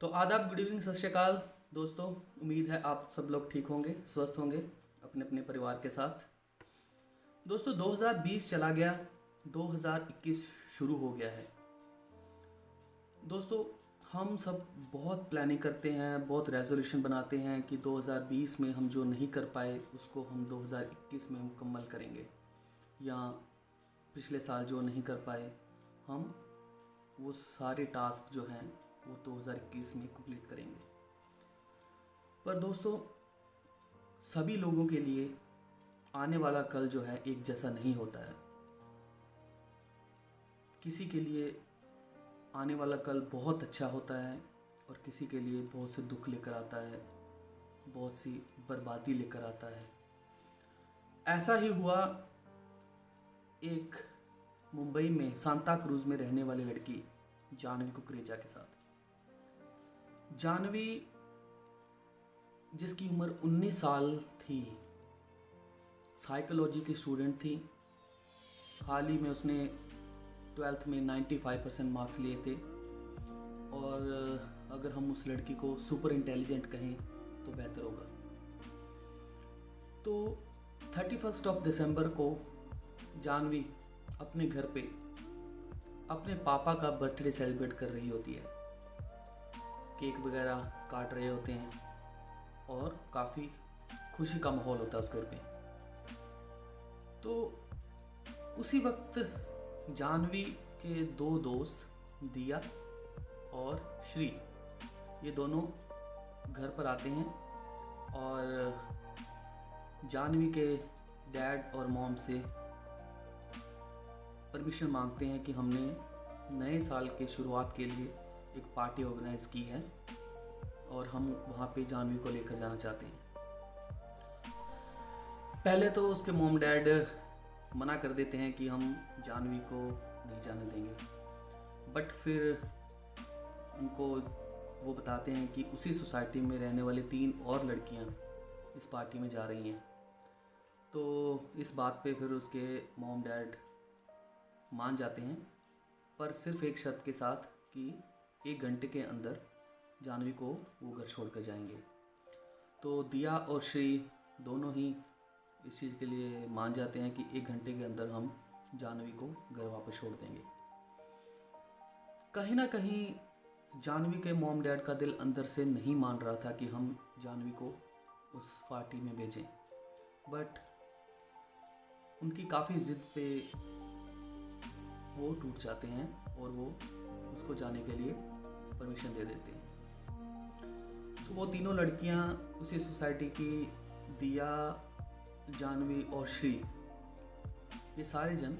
तो आदाब, good evening, सत श्री अकाल दोस्तों। उम्मीद है आप सब लोग ठीक होंगे, स्वस्थ होंगे अपने अपने परिवार के साथ। दोस्तों 2020 चला गया, 2021 शुरू हो गया है। दोस्तों हम सब बहुत प्लानिंग करते हैं, बहुत रेजोल्यूशन बनाते हैं कि 2020 में हम जो नहीं कर पाए उसको हम 2021 में मुकम्मल करेंगे, या पिछले साल जो नहीं कर पाए हम वो सारे टास्क जो हैं वो 2021 में कंप्लीट करेंगे। पर दोस्तों सभी लोगों के लिए आने वाला कल जो है एक जैसा नहीं होता है। किसी के लिए आने वाला कल बहुत अच्छा होता है और किसी के लिए बहुत से दुख लेकर आता है, बहुत सी बर्बादी लेकर आता है। ऐसा ही हुआ एक मुंबई में सांता क्रूज में रहने वाली लड़की जानवी कुकरेजा के साथ। जानवी जिसकी उम्र 19 साल थी, साइकोलॉजी की स्टूडेंट थी। हाल ही में उसने 12th में 95% मार्क्स लिए थे, और अगर हम उस लड़की को सुपर इंटेलिजेंट कहें तो बेहतर होगा। तो 31 दिसंबर को जानवी अपने घर पे अपने पापा का बर्थडे सेलिब्रेट कर रही होती है। केक वगैरह काट रहे होते हैं और काफ़ी खुशी का माहौल होता है उस घर पे। तो उसी वक्त जानवी के दो दोस्त दिया और श्री, ये दोनों घर पर आते हैं और जानवी के डैड और मॉम से परमिशन मांगते हैं कि हमने नए साल के शुरुआत के लिए एक पार्टी ऑर्गेनाइज़ की है और हम वहाँ पे जानवी को लेकर जाना चाहते हैं। पहले तो उसके मॉम डैड मना कर देते हैं कि हम जानवी को नहीं जाने देंगे, बट फिर उनको वो बताते हैं कि उसी सोसाइटी में रहने वाली 3 और लड़कियां इस पार्टी में जा रही हैं। तो इस बात पे फिर उसके मॉम डैड मान जाते हैं, पर सिर्फ एक शर्त के साथ कि 1 घंटे के अंदर जानवी को वो घर छोड़ कर जाएंगे। तो दिया और श्री दोनों ही इस चीज़ के लिए मान जाते हैं कि 1 घंटे के अंदर हम जानवी को घर वापस छोड़ देंगे। कहीं ना कहीं जानवी के मॉम डैड का दिल अंदर से नहीं मान रहा था कि हम जानवी को उस पार्टी में भेजें, बट उनकी काफ़ी ज़िद पे वो टूट जाते हैं और वो उसको जाने के लिए परमिशन दे देते हैं। तो वो तीनों लड़कियां उसी सोसाइटी की, दिया, जानवी और श्री, ये सारे जन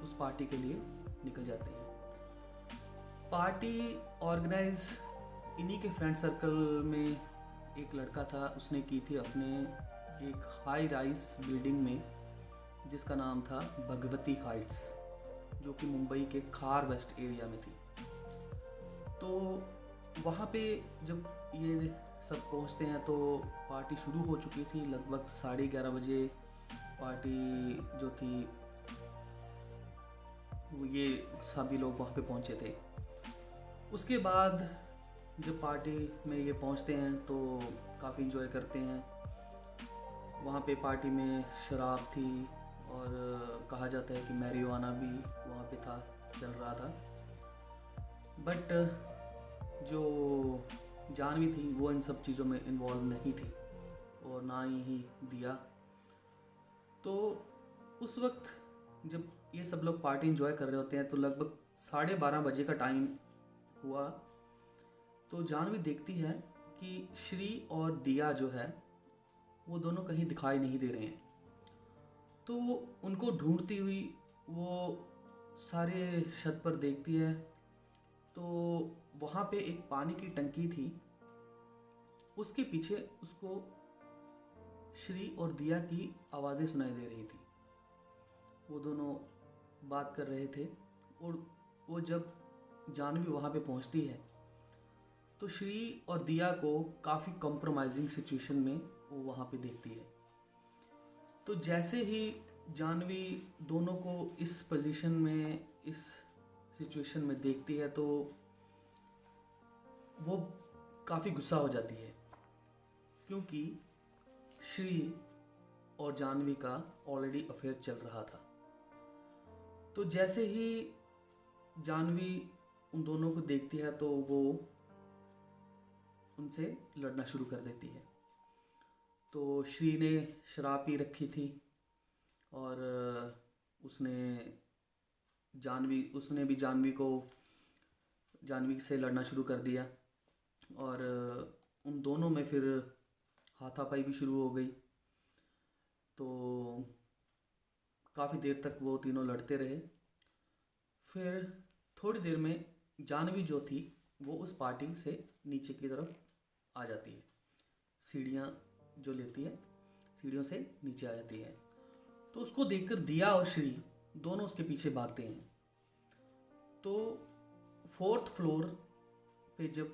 उस पार्टी के लिए निकल जाते हैं। पार्टी ऑर्गेनाइज इन्हीं के फ्रेंड सर्कल में एक लड़का था, उसने की थी अपने एक हाई राइज बिल्डिंग में जिसका नाम था भगवती हाइट्स, जो कि मुंबई के खार वेस्ट एरिया में थी। तो वहाँ पे जब ये सब पहुँचते हैं तो पार्टी शुरू हो चुकी थी। लगभग 11:30 बजे पार्टी जो थी वो ये सभी लोग वहाँ पे पहुँचे थे। उसके बाद जब पार्टी में ये पहुँचते हैं तो काफ़ी इन्जॉय करते हैं। वहाँ पे पार्टी में शराब थी और कहा जाता है कि मैरिजुआना भी वहाँ पे था, चल रहा था। बट जो जानवी थी वो इन सब चीज़ों में इन्वॉल्व नहीं थी और ना ही दिया। तो उस वक्त जब ये सब लोग पार्टी इन्जॉय कर रहे होते हैं तो लगभग 12:30 बजे का टाइम हुआ। तो जानवी देखती है कि श्री और दिया जो है वो दोनों कहीं दिखाई नहीं दे रहे हैं। तो उनको ढूंढती हुई वो सारे छत पर देखती है। तो वहाँ पे एक पानी की टंकी थी, उसके पीछे उसको श्री और दिया की आवाज़ें सुनाई दे रही थी। वो दोनों बात कर रहे थे और वो जब जानवी वहाँ पे पहुँचती है तो श्री और दिया को काफ़ी कॉम्प्रोमाइजिंग सिचुएशन में वो वहाँ पे देखती है। तो जैसे ही जानवी दोनों को इस पोजीशन में, इस सिचुएशन में देखती है तो वो काफ़ी गुस्सा हो जाती है, क्योंकि श्री और जानवी का ऑलरेडी अफेयर चल रहा था। तो जैसे ही जानवी उन दोनों को देखती है तो वो उनसे लड़ना शुरू कर देती है। तो श्री ने शराब पी रखी थी और उसने भी जानवी से लड़ना शुरू कर दिया और उन दोनों में फिर हाथापाई भी शुरू हो गई। तो काफ़ी देर तक वो तीनों लड़ते रहे। फिर थोड़ी देर में जानवी जो थी वो उस पार्टी से नीचे की तरफ आ जाती है, सीढ़ियाँ जो लेती है सीढ़ियों से नीचे आ जाती है। तो उसको देखकर दिया और श्री दोनों उसके पीछे भागते हैं। तो 4th फ्लोर पे जब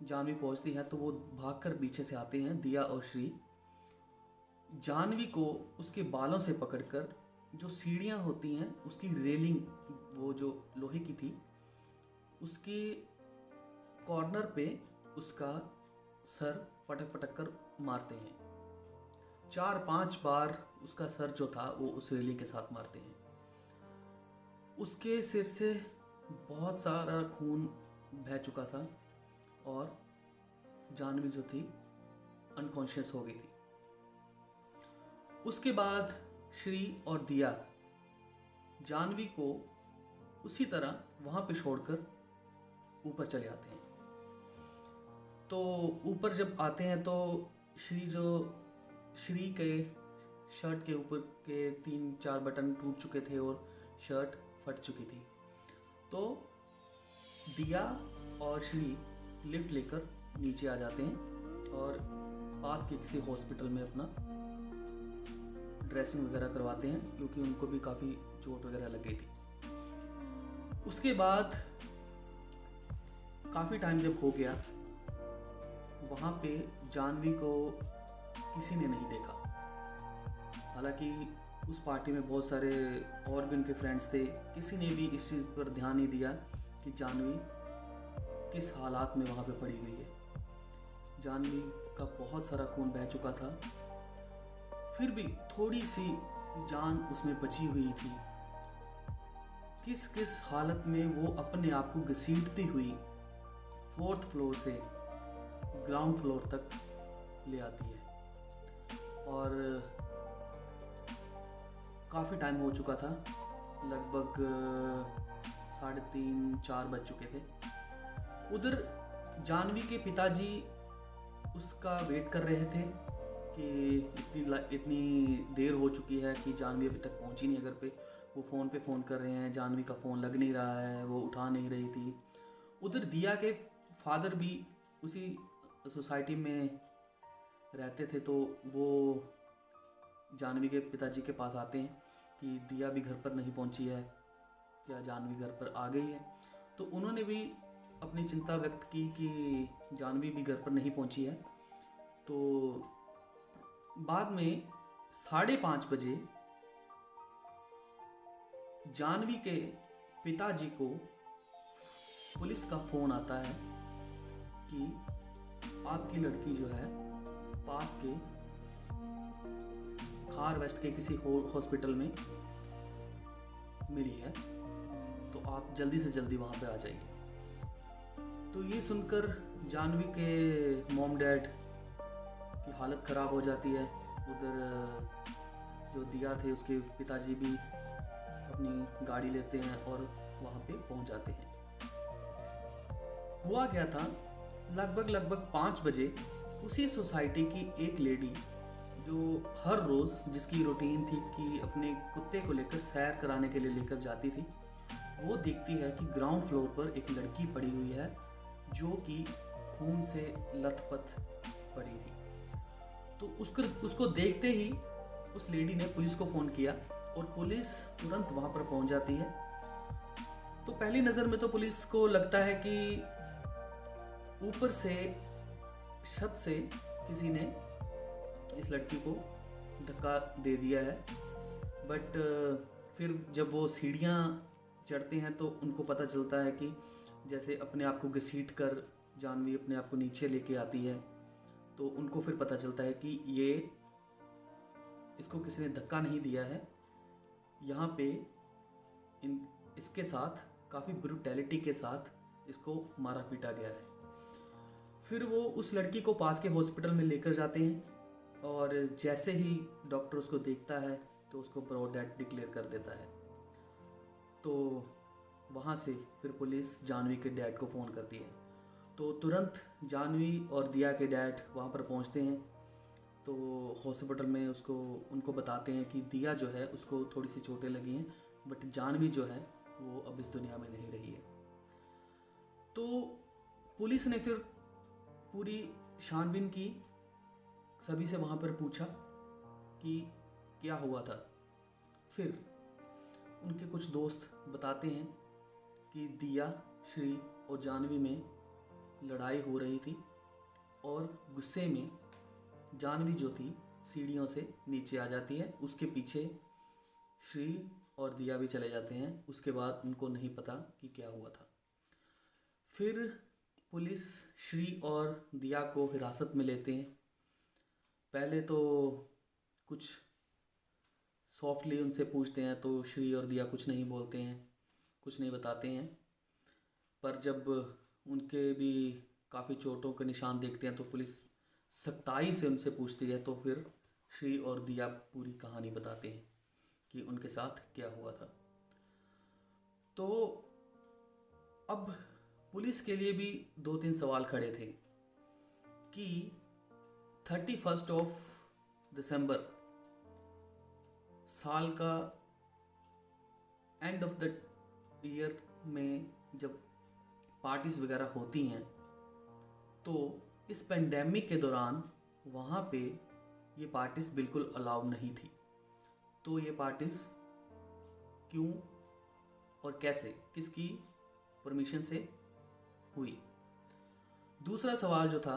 जानवी पहुंचती है तो वो भागकर पीछे से आते हैं दिया और श्री। जानवी को उसके बालों से पकड़कर जो सीढ़ियाँ होती हैं उसकी रेलिंग, वो जो लोहे की थी, उसके कॉर्नर पे उसका सर पटक पटक कर मारते हैं। 4-5 बार उसका सर जो था वो उस रेलिंग के साथ मारते हैं। उसके सिर से बहुत सारा खून बह चुका था और जानवी जो थी अनकॉन्शियस हो गई थी। उसके बाद श्री और दिया जानवी को उसी तरह वहाँ पे छोड़कर ऊपर चले आते हैं। तो ऊपर जब आते हैं तो श्री के शर्ट के ऊपर के 3-4 बटन टूट चुके थे और शर्ट फट चुकी थी। तो दिया और श्री लिफ्ट लेकर नीचे आ जाते हैं और पास के किसी हॉस्पिटल में अपना ड्रेसिंग वगैरह करवाते हैं, क्योंकि उनको भी काफ़ी चोट वगैरह लग गई थी। उसके बाद काफ़ी टाइम जब हो गया, वहाँ पे जानवी को किसी ने नहीं देखा। हालांकि उस पार्टी में बहुत सारे और भी उनके फ्रेंड्स थे, किसी ने भी इस चीज़ पर ध्यान नहीं दिया कि जानवी किस हालात में वहाँ पे पड़ी हुई है। जानवी का बहुत सारा खून बह चुका था, फिर भी थोड़ी सी जान उसमें बची हुई थी। किस किस हालत में वो अपने आप को घसीटती हुई 4th फ्लोर से ग्राउंड फ्लोर तक ले आती है। और काफ़ी टाइम हो चुका था, लगभग 3:30-4 बज चुके थे। उधर जानवी के पिताजी उसका वेट कर रहे थे कि इतनी देर हो चुकी है कि जानवी अभी तक पहुंची नहीं है घर पे। वो फ़ोन पे फ़ोन कर रहे हैं, जानवी का फ़ोन लग नहीं रहा है, वो उठा नहीं रही थी। उधर दिया के फादर भी उसी सोसाइटी में रहते थे, तो वो जानवी के पिताजी के पास आते हैं कि दिया भी घर पर नहीं पहुंची है, क्या जानवी घर पर आ गई है। तो उन्होंने भी अपनी चिंता व्यक्त की कि जानवी भी घर पर नहीं पहुंची है। तो बाद में 5:30 बजे जानवी के पिताजी को पुलिस का फ़ोन आता है कि आपकी लड़की जो है पास के खार वेस्ट के किसी हॉस्पिटल में मिली है, तो आप जल्दी से जल्दी वहाँ पे आ जाइए। तो ये सुनकर जानवी के मॉम डैड की हालत ख़राब हो जाती है। उधर जो दिया थे उसके पिताजी भी अपनी गाड़ी लेते हैं और वहाँ पे पहुँच जाते हैं। हुआ क्या था, लगभग 5 बजे उसी सोसाइटी की एक लेडी जो हर रोज़ जिसकी रूटीन थी कि अपने कुत्ते को लेकर सैर कराने के लिए लेकर जाती थी, वो देखती है कि ग्राउंड फ्लोर पर एक लड़की पड़ी हुई है जो कि खून से लथपथ पड़ी थी। तो उसको देखते ही उस लेडी ने पुलिस को फ़ोन किया और पुलिस तुरंत वहाँ पर पहुँच जाती है। तो पहली नज़र में तो पुलिस को लगता है कि ऊपर से छत से किसी ने इस लड़की को धक्का दे दिया है। बट फिर जब वो सीढ़ियाँ चढ़ते हैं तो उनको पता चलता है कि जैसे अपने आप को घसीट कर जानवी अपने आप को नीचे लेके आती है तो उनको फिर पता चलता है कि ये इसको किसी ने धक्का नहीं दिया है, यहाँ पे इसके साथ काफ़ी ब्रूटैलिटी के साथ इसको मारा पीटा गया है। फिर वो उस लड़की को पास के हॉस्पिटल में लेकर जाते हैं और जैसे ही डॉक्टर उसको देखता है तो उसको ब्रो डेड डिक्लेयर कर देता है। तो वहाँ से फिर पुलिस जानवी के डैड को फ़ोन करती है। तो तुरंत जानवी और दिया के डैड वहाँ पर पहुँचते हैं। तो हॉस्पिटल में उनको बताते हैं कि दिया जो है उसको थोड़ी सी चोटें लगी हैं, बट जानवी जो है वो अब इस दुनिया में नहीं रही है। तो पुलिस ने फिर पूरी छानबीन की, सभी से वहाँ पर पूछा कि क्या हुआ था। फिर उनके कुछ दोस्त बताते हैं कि दिया, श्री और जानवी में लड़ाई हो रही थी और गुस्से में जानवी जो थी सीढ़ियों से नीचे आ जाती है। उसके पीछे श्री और दिया भी चले जाते हैं। उसके बाद उनको नहीं पता कि क्या हुआ था। फिर पुलिस श्री और दिया को हिरासत में लेते हैं। पहले तो कुछ सॉफ्टली उनसे पूछते हैं तो श्री और दिया कुछ नहीं बोलते हैं, कुछ नहीं बताते हैं। पर जब उनके भी काफ़ी चोटों के निशान देखते हैं तो पुलिस सख्ताई से उनसे पूछती है। तो फिर श्री और दिया पूरी कहानी बताते हैं कि उनके साथ क्या हुआ था। तो अब पुलिस के लिए भी 2-3 सवाल खड़े थे कि 31 दिसंबर साल का एंड ऑफ द ईयर में जब पार्टीज वगैरह होती हैं तो इस पेंडेमिक के दौरान वहाँ पे ये पार्टीज बिल्कुल अलाउ नहीं थी। तो ये पार्टीज क्यों और कैसे, किसकी परमिशन से हुई। दूसरा सवाल जो था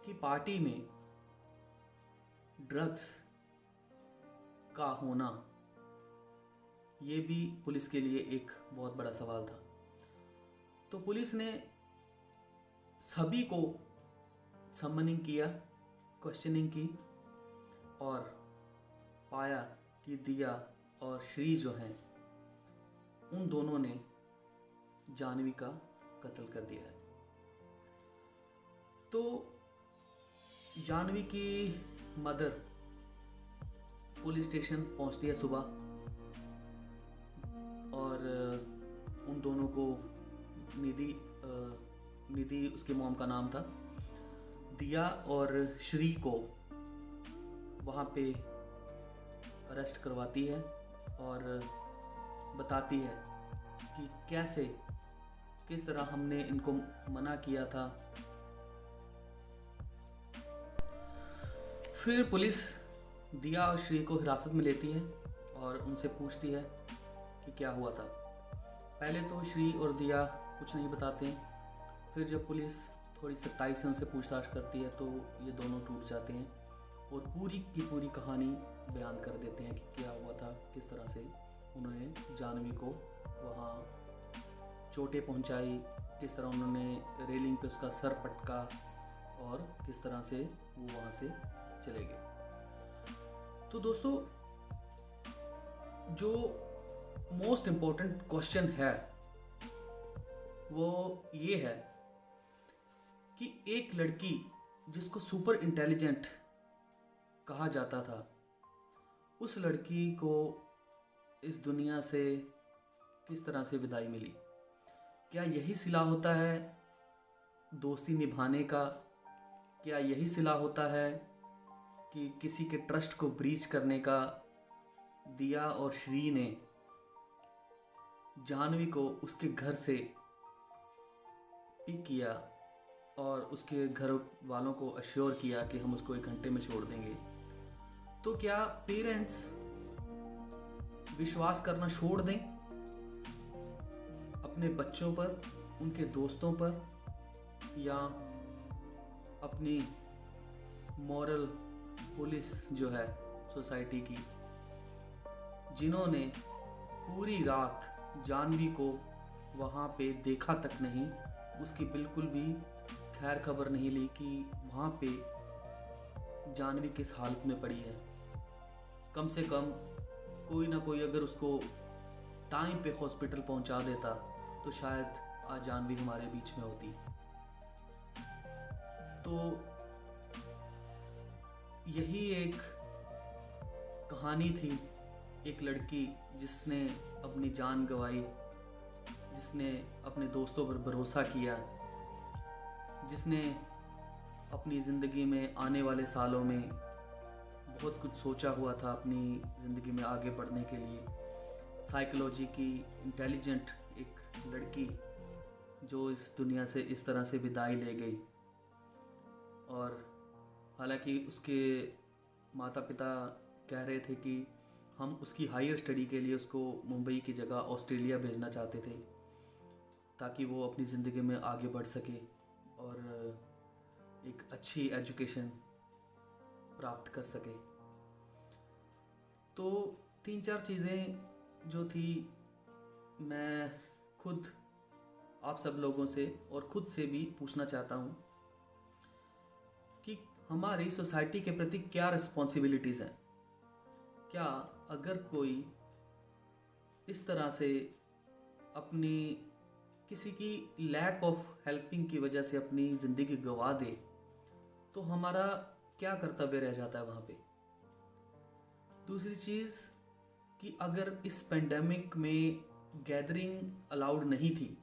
कि पार्टी में ड्रग्स का होना, ये भी पुलिस के लिए एक बहुत बड़ा सवाल था। तो पुलिस ने सभी को समनिंग किया, क्वेश्चनिंग की और पाया कि दिया और श्री जो हैं उन दोनों ने जानवी का कत्ल कर दिया है। तो जानवी की मदर पुलिस स्टेशन पहुंचती है सुबह और उन दोनों को निधि उसके मॉम का नाम था, दिया और श्री को वहाँ पे अरेस्ट करवाती है और बताती है कि किस तरह हमने इनको मना किया था। फिर पुलिस दिया और श्री को हिरासत में लेती है और उनसे पूछती है कि क्या हुआ था। पहले तो श्री और दिया कुछ नहीं बताते हैं। फिर जब पुलिस थोड़ी सख्ताई से उनसे पूछताछ करती है तो ये दोनों टूट जाते हैं और पूरी की पूरी कहानी बयान कर देते हैं कि क्या हुआ था, किस तरह से उन्होंने जानवी को वहाँ चोटें पहुँचाई, किस तरह उन्होंने रेलिंग पे उसका सर पटका और किस तरह से वो वहाँ से चले गए। तो दोस्तों, जो मोस्ट इम्पोर्टेंट क्वेश्चन है वो ये है कि एक लड़की जिसको सुपर इंटेलिजेंट कहा जाता था, उस लड़की को इस दुनिया से किस तरह से विदाई मिली। क्या यही सिला होता है दोस्ती निभाने का? क्या यही सिला होता है कि किसी के ट्रस्ट को ब्रीच करने का? दिया और श्री ने जानवी को उसके घर से पिक किया और उसके घर वालों को अश्योर किया कि हम उसको 1 घंटे में छोड़ देंगे। तो क्या पेरेंट्स विश्वास करना छोड़ दें अपने बच्चों पर, उनके दोस्तों पर, या अपनी मॉरल पुलिस जो है सोसाइटी की, जिन्होंने पूरी रात जानवी को वहाँ पे देखा तक नहीं, उसकी बिल्कुल भी खैर खबर नहीं ली कि वहाँ पे जानवी किस हालत में पड़ी है। कम से कम कोई ना कोई अगर उसको टाइम पे हॉस्पिटल पहुंचा देता तो शायद आज जानवी हमारे बीच में होती। तो यही एक कहानी थी, एक लड़की जिसने अपनी जान गंवाई, जिसने अपने दोस्तों पर भरोसा किया, जिसने अपनी ज़िंदगी में आने वाले सालों में बहुत कुछ सोचा हुआ था अपनी ज़िंदगी में आगे बढ़ने के लिए। साइकोलॉजी की इंटेलिजेंट एक लड़की जो इस दुनिया से इस तरह से विदाई ले गई। और हालांकि उसके माता पिता कह रहे थे कि हम उसकी हायर स्टडी के लिए उसको मुंबई की जगह ऑस्ट्रेलिया भेजना चाहते थे ताकि वो अपनी ज़िंदगी में आगे बढ़ सके और एक अच्छी एजुकेशन प्राप्त कर सके। तो 3-4 चीज़ें जो थी मैं खुद आप सब लोगों से और खुद से भी पूछना चाहता हूँ कि हमारी सोसाइटी के प्रति क्या रिस्पॉन्सिबिलिटीज़ हैं। क्या अगर कोई इस तरह से अपनी किसी की लैक ऑफ हेल्पिंग की वजह से अपनी ज़िंदगी गंवा दे तो हमारा क्या कर्तव्य रह जाता है वहाँ पे। दूसरी चीज़ कि अगर इस पेंडेमिक में गैदरिंग अलाउड नहीं थी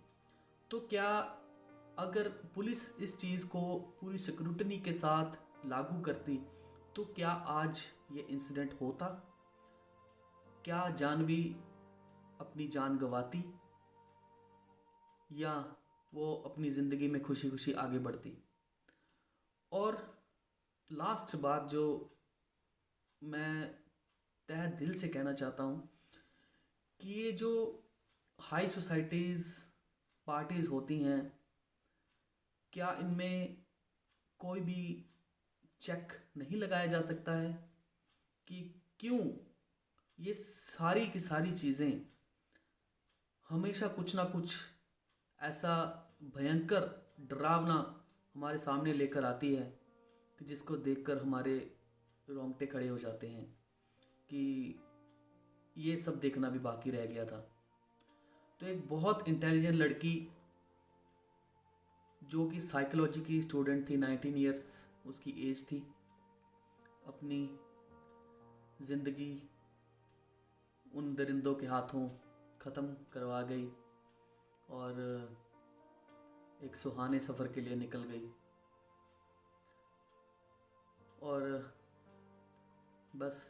तो क्या अगर पुलिस इस चीज़ को पूरी सिक्योरिटी के साथ लागू करती तो क्या आज ये इंसिडेंट होता? क्या जानवी अपनी जान गंवाती या वो अपनी ज़िंदगी में खुशी खुशी आगे बढ़ती? और लास्ट बात जो मैं तहे दिल से कहना चाहता हूँ कि ये जो हाई सोसाइटीज़ पार्टीज़ होती हैं, क्या इनमें कोई भी चेक नहीं लगाया जा सकता है कि क्यों ये सारी की सारी चीज़ें हमेशा कुछ ना कुछ ऐसा भयंकर डरावना हमारे सामने लेकर आती है कि जिसको देखकर हमारे रोंगटे खड़े हो जाते हैं कि ये सब देखना भी बाकी रह गया था। तो एक बहुत इंटेलिजेंट लड़की जो कि साइकोलॉजी की स्टूडेंट थी, 19 इयर्स उसकी एज थी, अपनी ज़िंदगी उन दरिंदों के हाथों ख़त्म करवा गई और एक सुहाने सफ़र के लिए निकल गई। और बस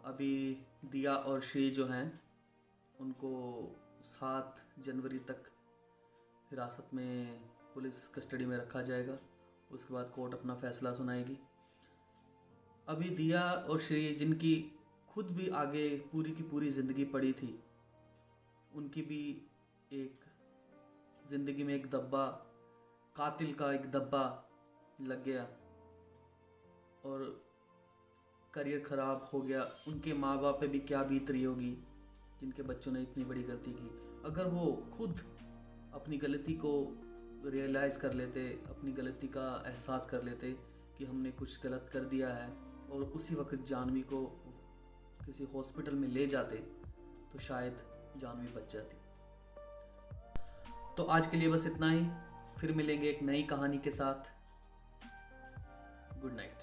अभी दिया और श्री जो हैं उनको 7 जनवरी तक हिरासत में पुलिस कस्टडी में रखा जाएगा। उसके बाद कोर्ट अपना फ़ैसला सुनाएगी। अभी दिया और श्री जिनकी खुद भी आगे पूरी की पूरी ज़िंदगी पड़ी थी, उनकी भी एक ज़िंदगी में एक दब्बा, कातिल का एक दब्बा लग गया और करियर ख़राब हो गया। उनके माँ बाप पे भी क्या बीत रही होगी जिनके बच्चों ने इतनी बड़ी गलती की। अगर वो खुद अपनी गलती को रियलाइज़ कर लेते, अपनी गलती का एहसास कर लेते कि हमने कुछ गलत कर दिया है और उसी वक्त जानवी को किसी हॉस्पिटल में ले जाते तो शायद जानवी बच जाती। तो आज के लिए बस इतना ही। फिर मिलेंगे एक नई कहानी के साथ। Good night.